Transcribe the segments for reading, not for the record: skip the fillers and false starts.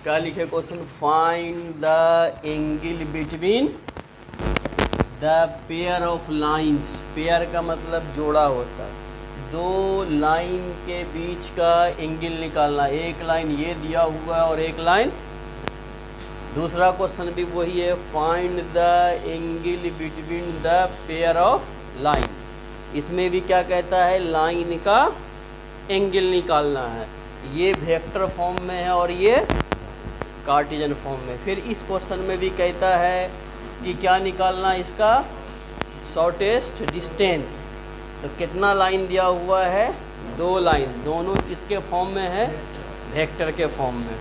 क्या लिखे question, find the angle between the pair of lines. Pair का मतलब जोड़ा होता है, दो लाइन के बीच का एंगल निकालना। एक लाइन ये दिया हुआ है और एक लाइन, दूसरा क्वेश्चन भी वही है, find the angle between the pair of line. इसमें भी क्या कहता है, लाइन का एंगल निकालना है। ये वेक्टर फॉर्म में है और ये कार्टेशियन फॉर्म में। फिर इस क्वेश्चन में भी कहता है कि क्या निकालना, इसका शॉर्टेस्ट डिस्टेंस। तो कितना लाइन दिया हुआ है, दो लाइन, दोनों किसके फॉर्म में है, वेक्टर के फॉर्म में।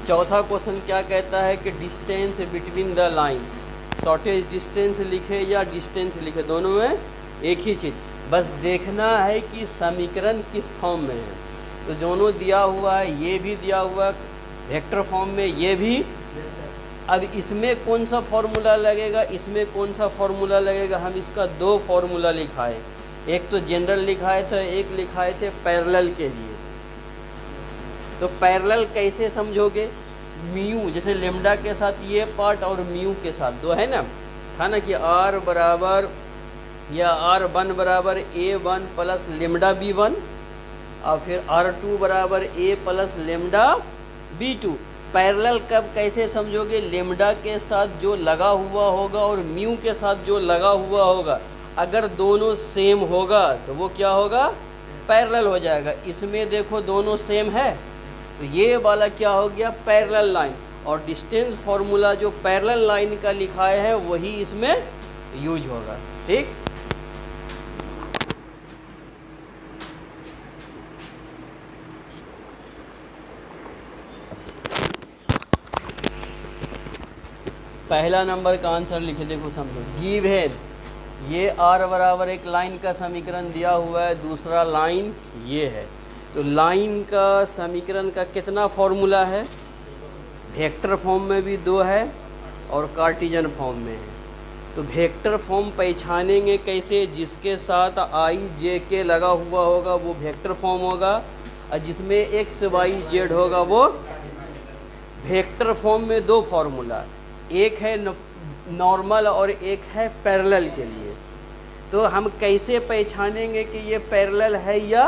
चौथा क्वेश्चन क्या कहता है कि distance between the lines. Shortage distance लिखे या डिस्टेंस लिखे, दोनों में एक ही चीज़, बस देखना है कि समीकरण किस फॉर्म में है। तो दोनों दिया हुआ है, ये भी दिया हुआ है वेक्टर फॉर्म में, ये भी। अब इसमें कौन सा फॉर्मूला लगेगा, इसमें कौन सा फॉर्मूला लगेगा, हम इसका दो फॉर्मूला लिखाए। एक तो जनरल लिखाए थे, एक लिखाए थे पैरेलल के लिए। तो पैरेलल कैसे समझोगे, म्यू जैसे लेमडा के साथ ये पार्ट और म्यू के साथ दो है ना, था ना कि आर बराबर या R1 बराबर A1 प्लस लेमडा B1 और फिर R2 बराबर A plus lambda B2। Parallel कब कैसे समझोगे, लेमडा के साथ जो लगा हुआ होगा और म्यू के साथ जो लगा हुआ होगा, अगर दोनों सेम होगा तो वो क्या होगा, पैरेलल हो जाएगा। इसमें देखो दोनों सेम है, तो ये वाला क्या हो गया, पैरेलल लाइन। और डिस्टेंस फार्मूला जो पैरेलल लाइन का लिखाया है वही इसमें यूज होगा। ठीक, पहला नंबर का आंसर लिखे, देखो समझो। गिव है, ये R बराबर एक लाइन का समीकरण दिया हुआ है, दूसरा लाइन ये है। तो लाइन का समीकरण का कितना फॉर्मूला है, वेक्टर फॉर्म में भी दो है और कार्टेशियन फॉर्म में है। तो वेक्टर फॉर्म पहचानेंगे कैसे, जिसके साथ I J K लगा हुआ होगा वो वेक्टर फॉर्म होगा, और जिसमें X Y Z होगा वो वेक्टर फॉर्म में दो फॉर्मूला, एक है नॉर्मल और एक है पैरेलल के लिए। तो हम कैसे पहचानेंगे कि ये पैरेलल है या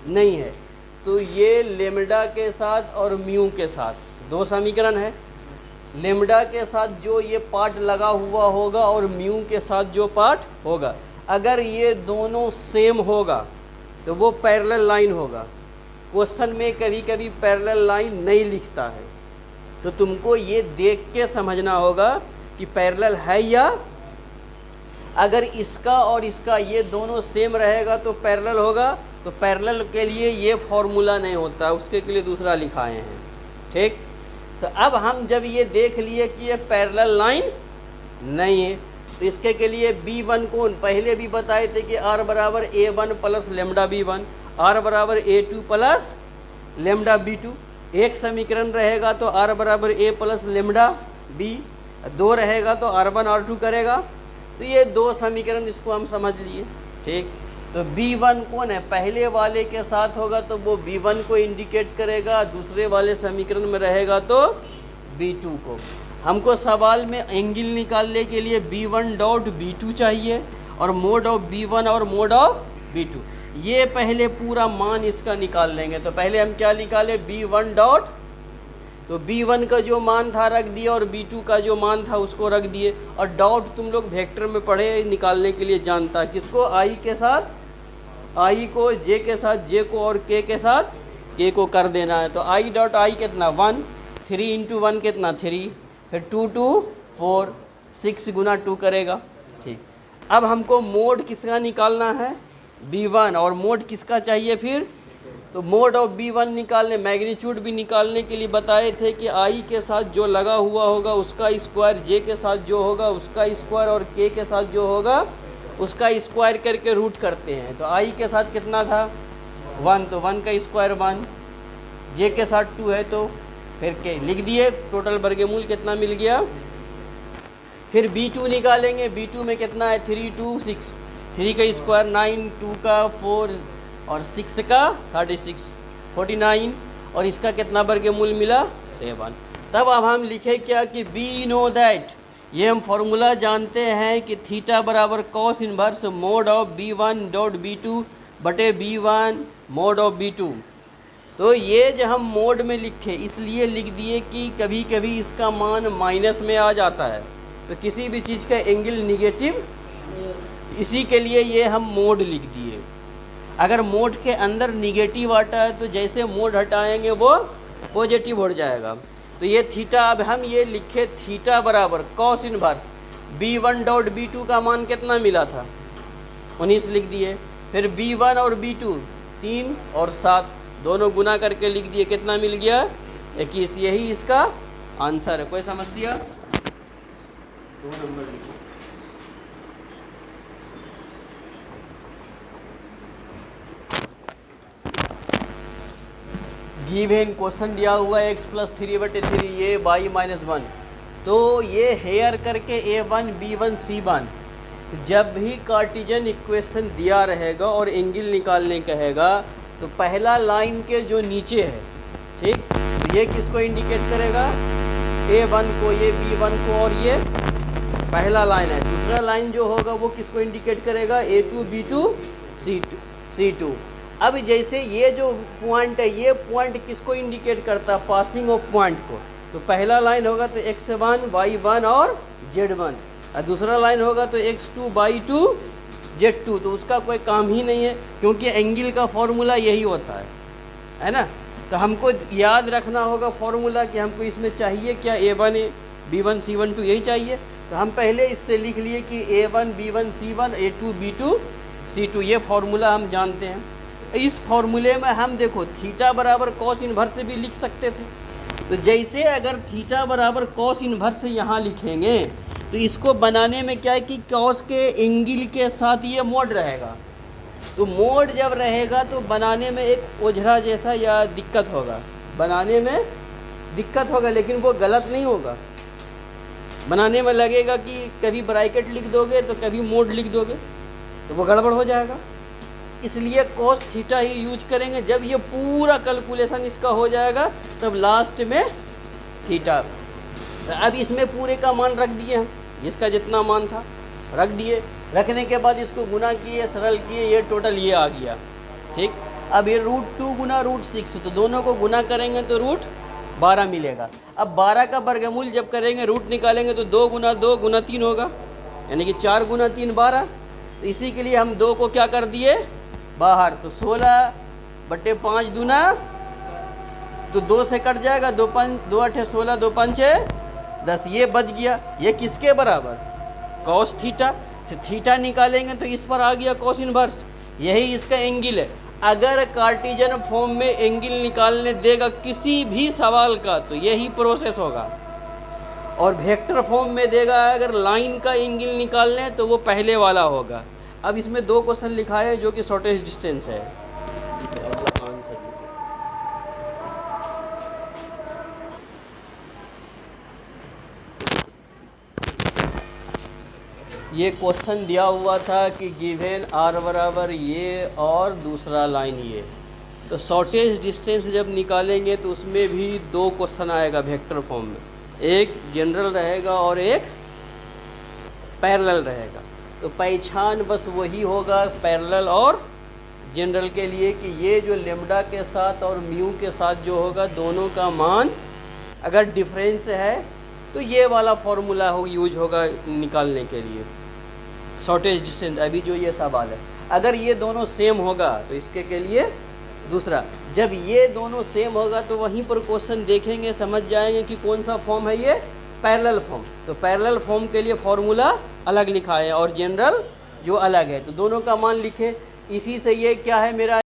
नहीं है, तो ये लेमडा के साथ और म्यू के साथ दो समीकरण है। लेमडा के साथ जो ये पार्ट लगा हुआ होगा और म्यू के साथ जो पार्ट होगा, अगर ये दोनों सेम होगा तो वो पैरेलल लाइन होगा। क्वेश्चन में कभी कभी पैरेलल लाइन नहीं लिखता है, तो तुमको ये देख के समझना होगा कि पैरेलल है या, अगर इसका और इसका ये दोनों सेम रहेगा तो पैरेलल होगा। तो पैरेलल के लिए ये फॉर्मूला नहीं होता, उसके लिए दूसरा लिखाए हैं। ठीक, तो अब हम जब ये देख लिए कि ये पैरेलल लाइन नहीं है, तो इसके के लिए B1 को पहले भी बताए थे कि R बराबर A1 plus lambda B1, R बराबर A2 प्लस लेमडा B2। एक समीकरण रहेगा तो R बराबर A प्लस लेमडा B, दो रहेगा तो R1 R2 करेगा। तो ये दो समीकरण, इसको हम समझ लिए। ठीक, तो B1 कौन है, पहले वाले के साथ होगा तो वो B1 को इंडिकेट करेगा, दूसरे वाले समीकरण में रहेगा तो B2 को। हमको सवाल में एंगल निकालने के लिए B1 डॉट B2 चाहिए और मोड ऑफ B1 और मोड ऑफ B2। ये पहले पूरा मान इसका निकाल लेंगे। तो पहले हम क्या निकाले, B1 डॉट, तो B1 का जो मान था रख दिया और B2 का जो मान था उसको रख दिए। और डॉट तुम लोग वेक्टर में पढ़े, निकालने के लिए जानता है किसको, I के साथ I को, J के साथ J को और K के साथ K को कर देना है। तो I डॉट I कितना 1, 3 इंटू 1 कितना 3, फिर 2 2 4, 6 गुना 2 करेगा। ठीक, अब हमको मोड किसका निकालना है, B1, और मोड किसका चाहिए फिर, तो मोड ऑफ B1 निकालने, मैग्नीट्यूड भी निकालने के लिए बताए थे कि I के साथ जो लगा हुआ होगा उसका स्क्वायर, J के साथ जो होगा उसका स्क्वायर और K के साथ जो होगा उसका स्क्वायर करके रूट करते हैं। तो I के साथ कितना था 1, तो 1 का स्क्वायर 1, J के साथ 2 है तो फिर K लिख दिए, टोटल वर्गमूल कितना मिल गया। फिर B2 निकालेंगे, B2 में कितना है 3 2 6, 3 का स्क्वायर 9, 2 का 4 और 6 का 36, 49, और इसका कितना वर्गमूल मिला 7। तब अब हम लिखे क्या कि वी नो दैट, ये हम फॉर्मूला जानते हैं कि थीटा बराबर cos inverse mod of b one dot b two बटे b one mod of b two. तो ये जो हम मोड में लिखे इसलिए लिख दिए कि कभी कभी इसका मान माइनस में आ जाता है, तो किसी भी चीज़ का एंगल निगेटिव, इसी के लिए ये हम मोड लिख दिए। अगर मोड के अंदर निगेटिव आता है तो जैसे मोड हटाएंगे वो पॉजिटिव हो जाएगा। तो ये थीटा, अब हम ये लिखे थीटा बराबर cos inverse b one dot b two का मान कितना मिला था, 19 लिख दिए। फिर बी वन और बी टू 3 और 7 दोनों गुना करके लिख दिए, कितना मिल गया 21। यही इसका आंसर है। कोई समस्या? 2 नंबर लिखो। गिवन क्वेश्चन दिया हुआ है x प्लस 3/3 ये y माइनस 1, तो ये हेयर करके a1 b1 c1, जब भी कार्टिजन इक्वेशन दिया रहेगा और एंगल निकालने कहेगा तो पहला लाइन के जो नीचे है, ठीक, तो ये किसको इंडिकेट करेगा, a1 को, ये b1 को, और ये पहला लाइन है। दूसरा लाइन जो होगा वो किसको इंडिकेट करेगा, a2 b2 c2। अब जैसे ये जो पॉइंट है, ये पॉइंट किसको इंडिकेट करता है, पासिंग ऑफ पॉइंट को। तो पहला लाइन होगा तो x1 y1 और z1, और दूसरा लाइन होगा तो x2 y2 z2। तो उसका कोई काम ही नहीं है, क्योंकि एंगल का फॉर्मूला यही होता है ना। तो हमको याद रखना होगा फॉर्मूला कि हमको इसमें चाहिए क्या, a1 b1 c1 2 यही चाहिए। तो हम पहले इससे लिख लिए कि a1 b1 c1 a2 b2 c2, ये फॉर्मूला हम जानते हैं। इस फॉर्मूले में हम देखो थीटा बराबर कॉस इनवर्स से भी लिख सकते थे। तो जैसे अगर थीटा बराबर कॉस इनवर्स से यहाँ लिखेंगे तो इसको बनाने में क्या है कि कॉस के एंगल के साथ ये मोड रहेगा। तो मोड जब रहेगा तो बनाने में एक ओझरा जैसा या दिक्कत होगा, बनाने में दिक्कत होगा, लेकिन वो गलत नहीं होगा। बनाने में लगेगा कि कभी ब्रैकेट लिख दोगे तो कभी मोड लिख दोगे, तो वो गड़बड़ हो जाएगा। इसलिए कॉस थीटा ही यूज करेंगे। जब ये पूरा कैलकुलेशन इसका हो जाएगा तब लास्ट में थीटा। अब इसमें पूरे का मान रख दिए हम, जिसका जितना मान था रख दिए। रखने के बाद इसको गुना किए, सरल किए, ये टोटल ये आ गया, ठीक। अब ये √2 गुना √6, तो दोनों को गुना करेंगे तो √12 मिलेगा। अब 12 का वर्गमूल जब करेंगे, रूट निकालेंगे तो 2 गुना 2 गुना 3 होगा, यानी कि 4 गुना 3 12। तो इसी के लिए हम 2 को क्या कर दिए बाहर, तो 16/5 दूना, तो 2 से कट जाएगा, 2 8 16, 2 5 10, ये बच गया। ये किसके बराबर, कॉस थीटा। तो थीटा निकालेंगे तो इस पर आ गया कॉस इनवर्स, यही इसका एंगल है। अगर कार्टिजन फॉर्म में एंगल निकालने देगा किसी भी सवाल का तो यही प्रोसेस होगा, और वेक्टर फॉर्म में देगा अगर लाइन का एंगल निकालने तो वो पहले वाला होगा। अब इसमें 2 क्वेश्चन लिखा है जो कि शॉर्टेज डिस्टेंस है। अगला आंसर ये क्वेश्चन दिया हुआ था कि गिवन r बराबर ये और दूसरा लाइन ये, तो शॉर्टेज डिस्टेंस जब निकालेंगे तो उसमें भी 2 क्वेश्चन आएगा वेक्टर फॉर्म में, एक जनरल रहेगा और एक पैरेलल रहेगा। तो पहचान बस वही होगा पैरेलल और जनरल के लिए कि ये जो लेम्डा के साथ और म्यू के साथ जो होगा दोनों का मान अगर डिफरेंस है तो ये वाला फॉर्मूला हो यूज होगा निकालने के लिए शॉर्टेज डिस्टेंस। अभी जो ये सवाल है, अगर ये दोनों सेम होगा तो इसके के लिए दूसरा, जब ये दोनों सेम होगा तो वहीं पर क्वेश्चन देखेंगे, समझ जाएंगे कि कौन सा फॉर्म है ये, पैरेलल फॉर्म। तो पैरेलल फॉर्म के लिए फॉर्मूला अलग लिखा है और जनरल जो अलग है, तो दोनों का मान लिखे। इसी से ये क्या है मेरा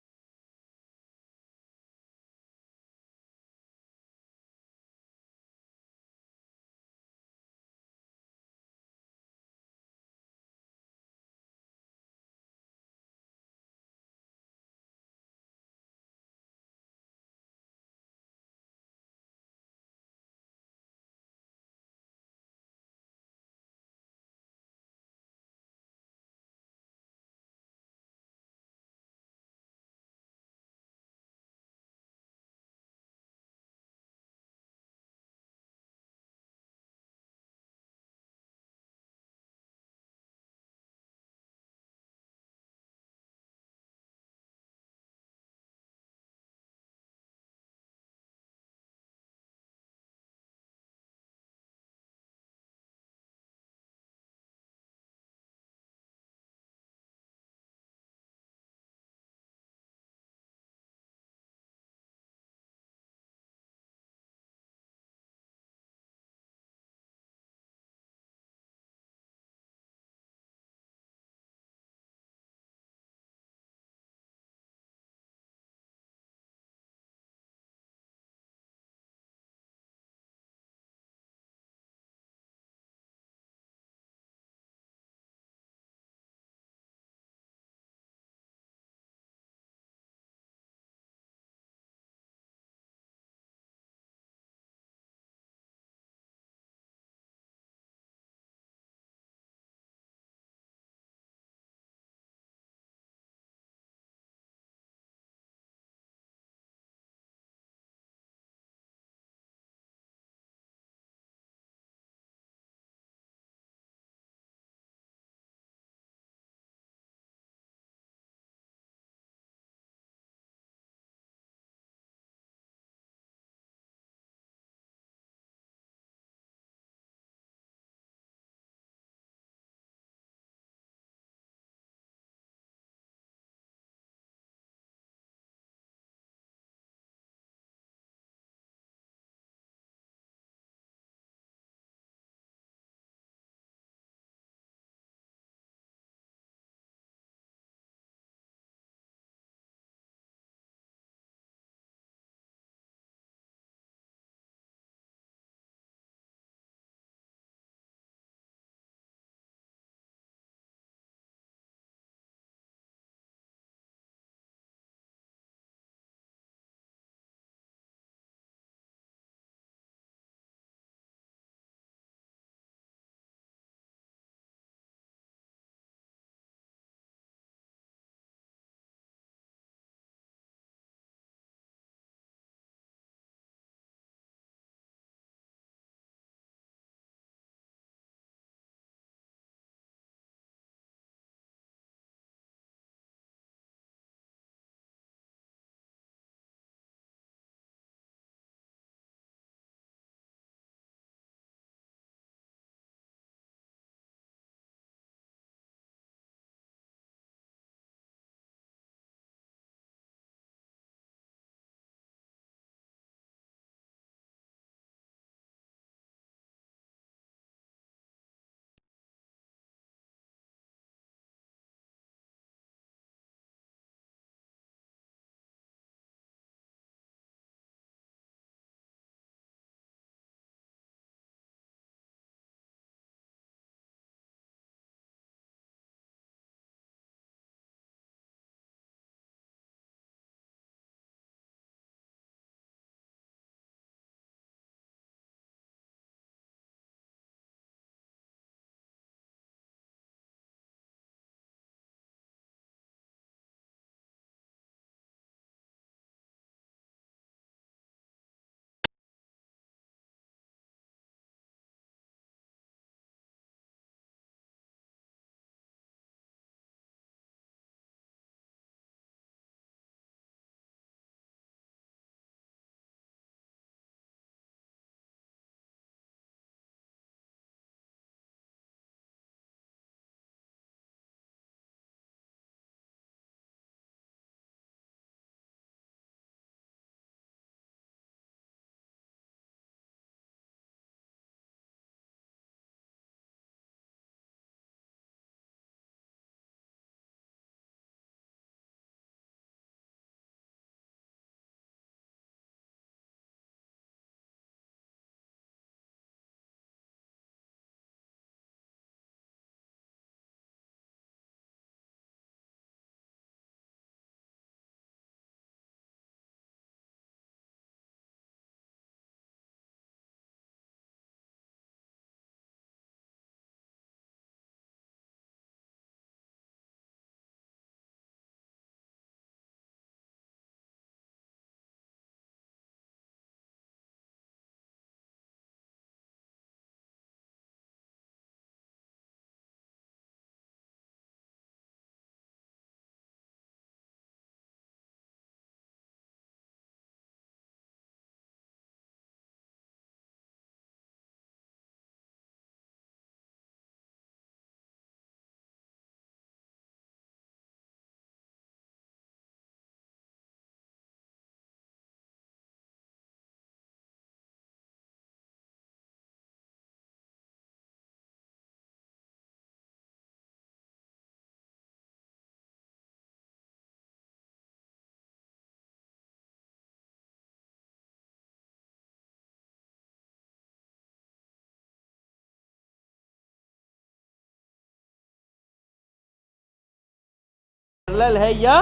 पैरेलल है या